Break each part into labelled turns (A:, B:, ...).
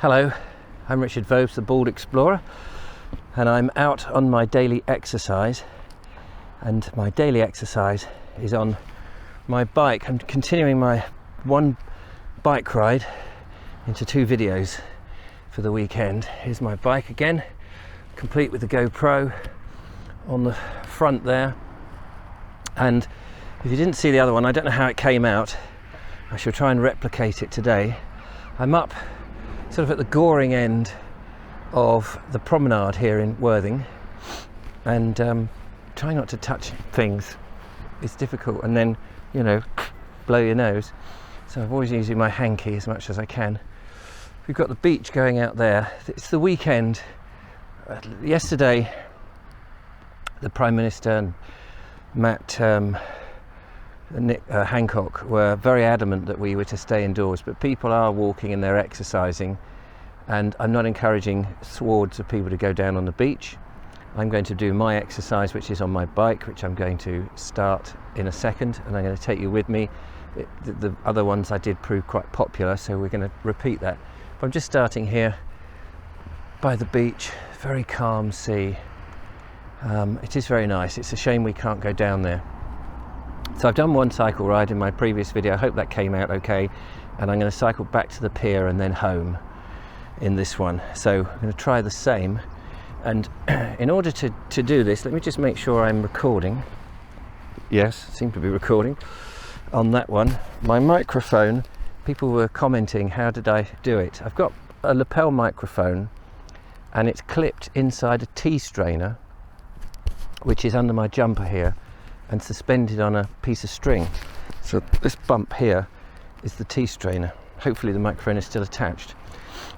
A: Hello, I'm Richard Vobes, the Bald Explorer, and I'm out on my daily exercise, and my daily exercise is on my bike. I'm continuing my one bike ride into two videos for the weekend. Here's my bike again, complete with the GoPro on the front there, and if you didn't see the other one, I don't know how it came out. I shall try and replicate it today. I'm up sort of at the Goring end of the promenade here in Worthing, and try not to touch things. It's difficult, and then, you know, blow your nose. So I'm always using my hanky as much as I can. We've got the beach going out there. It's the weekend. Yesterday, the Prime Minister and Matt Hancock were very adamant that we were to stay indoors, but people are walking and they're exercising, and I'm not encouraging swords of people to go down on the beach. I'm going to do my exercise, which is on my bike, which I'm going to start in a second, and I'm going to take you with me. The other ones I did prove quite popular, so we're going to repeat that. But I'm just starting here by the beach, very calm sea. It is very nice. It's a shame we can't go down there. So I've done one cycle ride in my previous video. I hope that came out okay, and I'm going to cycle back to the pier and then home in this one. So I'm going to try the same, and in order to do this, let me just make sure I'm recording. Yes, seem to be recording on that one. My microphone, people were commenting, how did I do it? I've got a lapel microphone, and it's clipped inside a tea strainer, which is under my jumper here, and suspended on a piece of string. So this bump here is the tea strainer. Hopefully the microphone is still attached.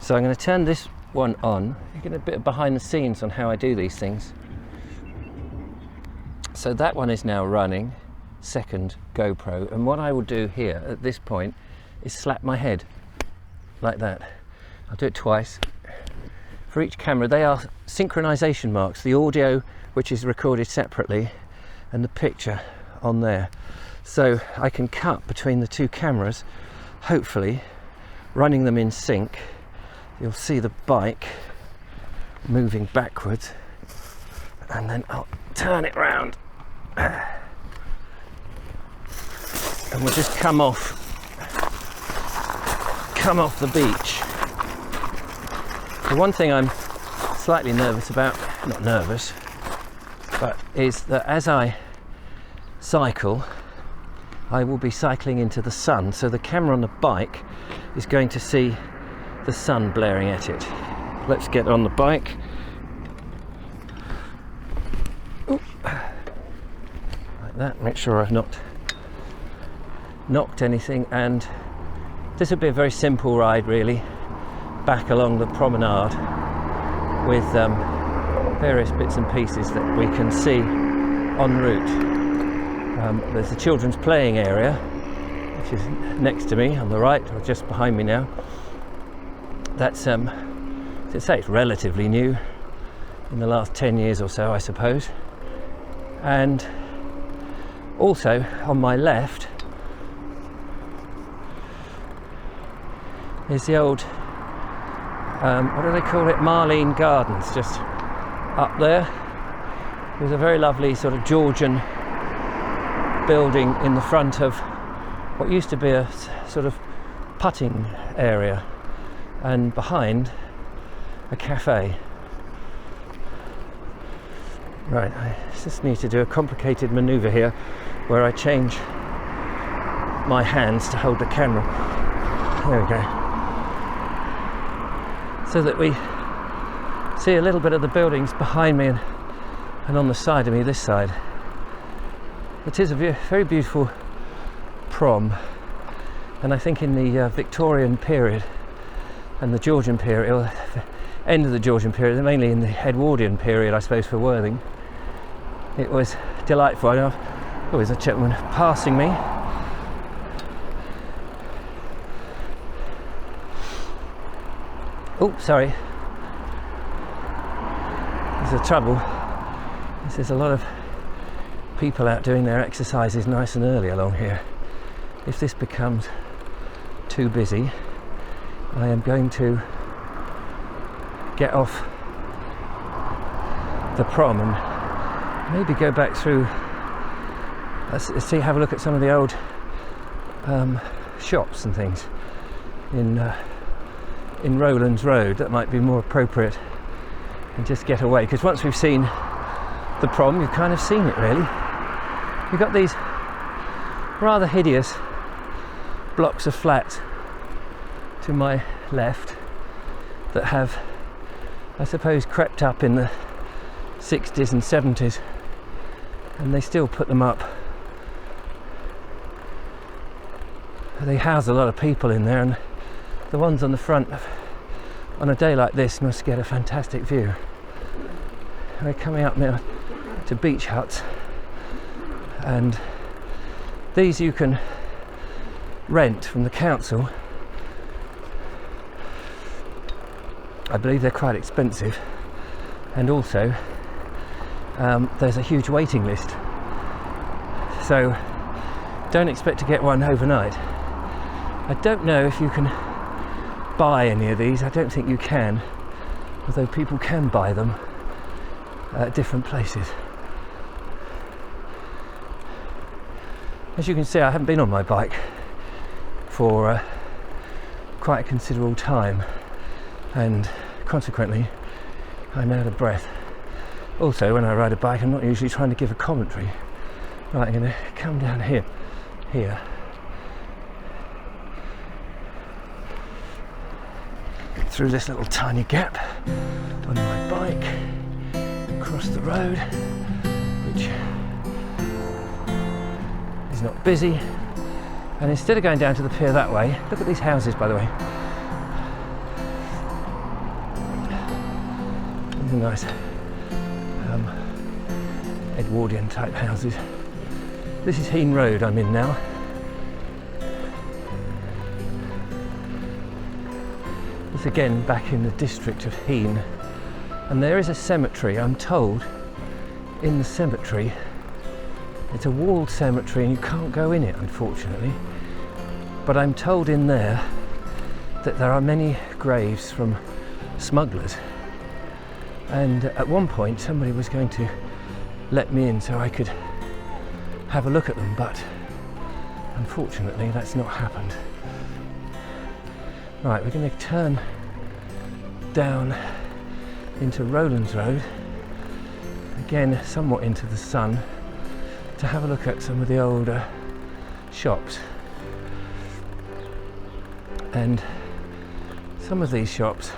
A: So I'm going to turn this one on. You get a bit of behind the scenes on how I do these things. So that one is now running, second GoPro, and what I will do here at this point is slap my head like that. I'll do it twice. For each camera, they are synchronization marks, the audio which is recorded separately and the picture on there, so I can cut between the two cameras, hopefully running them in sync. You'll see the bike moving backwards, and then I'll turn it round and we'll just come off the beach. The one thing I'm slightly nervous about, not nervous, but is that as I cycle, I will be cycling into the sun, so the camera on the bike is going to see the sun blaring at it. Let's get on the bike. Ooh. Like that, make sure I've not knocked anything, and this will be a very simple ride really, back along the promenade with various bits and pieces that we can see en route. There's the children's playing area, which is next to me on the right, or just behind me now. That's, to say it's relatively new, in the last 10 years or so, I suppose. And also on my left is the old, what do they call it, Marlene Gardens, just up there. There's a very lovely sort of Georgian building in the front of what used to be a sort of putting area, and behind a cafe. Right, I just need to do a complicated maneuver here where I change my hands to hold the camera. There we go. So that we see a little bit of the buildings behind me and on the side of me, this side. It is a very beautiful prom, and I think in the Victorian period and the Georgian period, or end of the Georgian period, mainly in the Edwardian period, I suppose, for Worthing, it was delightful. Oh, there's a gentleman passing me. Oh, sorry. There's a trouble. There's a lot of people out doing their exercises nice and early along here. If this becomes too busy, I am going to get off the Prom and maybe go back through, have a look at some of the old shops and things in Rowlands Road. That might be more appropriate, and just get away, because once we've seen the Prom, you've kind of seen it really. You've got these rather hideous blocks of flats to my left that have, I suppose, crept up in the 60s and 70s, and they still put them up. They house a lot of people in there, and the ones on the front on a day like this must get a fantastic view. We're coming up now to beach huts, and these you can rent from the council. I believe they're quite expensive, and also there's a huge waiting list, so don't expect to get one overnight. I don't know if you can buy any of these. I don't think you can, although people can buy them at different places. As you can see, I haven't been on my bike for quite a considerable time, and consequently I'm out of breath. Also, when I ride a bike, I'm not usually trying to give a commentary. Right, I'm going to come down here through this little tiny gap on my bike, across the road, which is not busy, and instead of going down to the pier that way, look at these houses, by the way. Really nice Edwardian type houses. This is Heen Road I'm in now. It's again back in the district of Heen, and there is a cemetery, I'm told, in the cemetery. It's a walled cemetery and you can't go in it, unfortunately, but I'm told in there that there are many graves from smugglers, and at one point somebody was going to let me in so I could have a look at them, but unfortunately that's not happened. Right, we're going to turn down into Rowlands Road, again somewhat into the sun, to have a look at some of the older shops. And some of these shops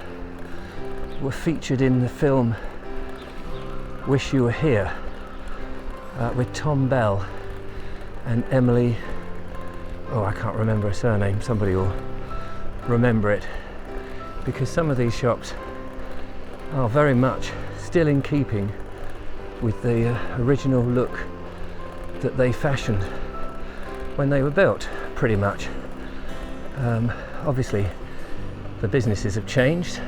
A: were featured in the film Wish You Were Here, with Tom Bell and Emily, oh I can't remember her surname, somebody will remember it, because some of these shops are very much still in keeping with the original look that they fashioned when they were built, pretty much. Obviously the businesses have changed.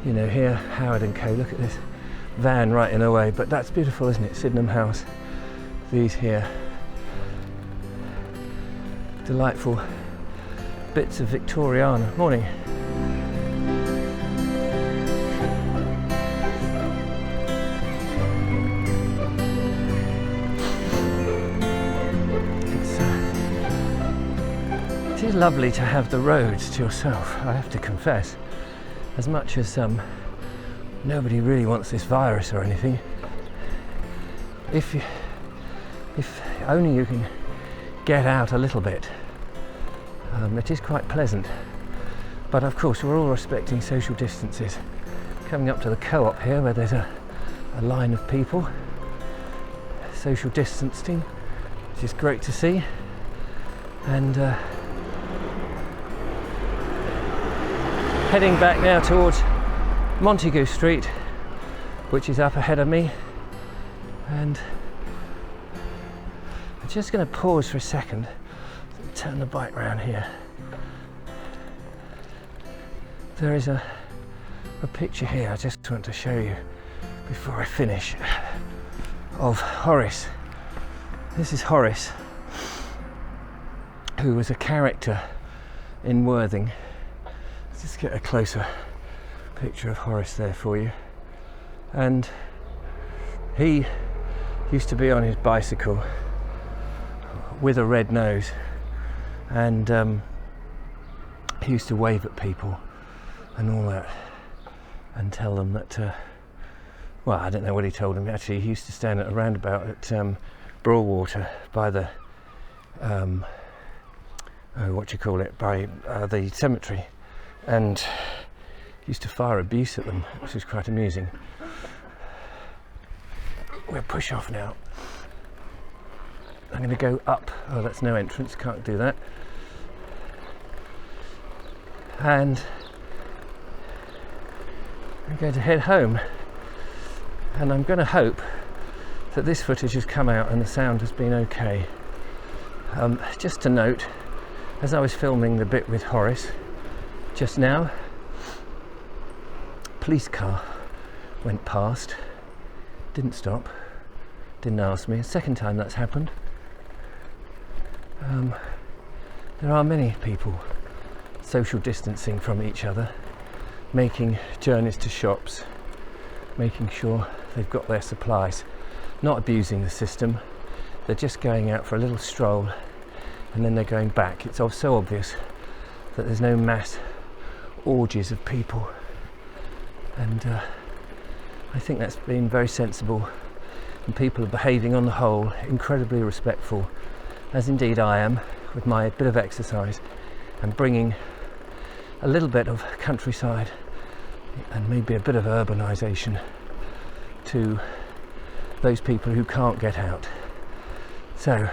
A: You know, here, Howard and Co, look at this van right in the way, but that's beautiful, isn't it? Sydenham House, these here, delightful bits of Victoriana. Morning. It is lovely to have the roads to yourself, I have to confess. As much as nobody really wants this virus or anything, if only you can get out a little bit, it is quite pleasant. But of course we're all respecting social distances. Coming up to the co-op here, where there's a line of people social distancing, which is great to see. And heading back now towards Montague Street, which is up ahead of me, and I'm just going to pause for a second, turn the bike around here. There is a picture here I just want to show you before I finish, of Horace. This is Horace, who was a character in Worthing. Let's just get a closer Picture of Horace there for you. And he used to be on his bicycle with a red nose, and he used to wave at people and all that and tell them that well, I don't know what he told them. Actually, he used to stand at a roundabout at Broadwater by the by the cemetery, and used to fire abuse at them, which was quite amusing. We'll push off now. I'm going to go up. Oh, that's no entrance, can't do that. And I'm going to head home, and I'm going to hope that this footage has come out and the sound has been okay. Just to note, as I was filming the bit with Horace just now, police car went past, didn't stop, didn't ask me. Second time that's happened. There are many people social distancing from each other, making journeys to shops, making sure they've got their supplies, not abusing the system. They're just going out for a little stroll and then they're going back. It's so obvious that there's no mass orgies of people, and I think that's been very sensible, and people are behaving on the whole incredibly respectful, as indeed I am with my bit of exercise and bringing a little bit of countryside and maybe a bit of urbanisation to those people who can't get out. So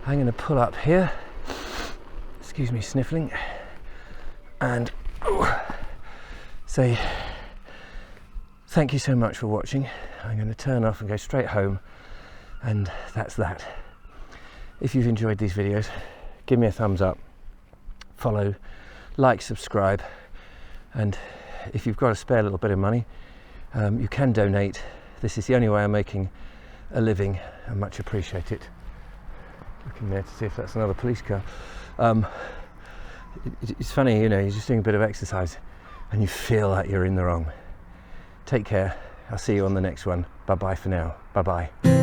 A: I'm going to pull up here, excuse me sniffling, and say thank you so much for watching. I'm going to turn off and go straight home, and that's that. If you've enjoyed these videos, give me a thumbs up, follow, like, subscribe, and if you've got a spare little bit of money, you can donate. This is the only way I'm making a living. I much appreciate it. Looking there to see if that's another police car. It's funny, you know, you're just doing a bit of exercise and you feel like you're in the wrong. Take care. I'll see you on the next one. Bye bye for now. Bye bye.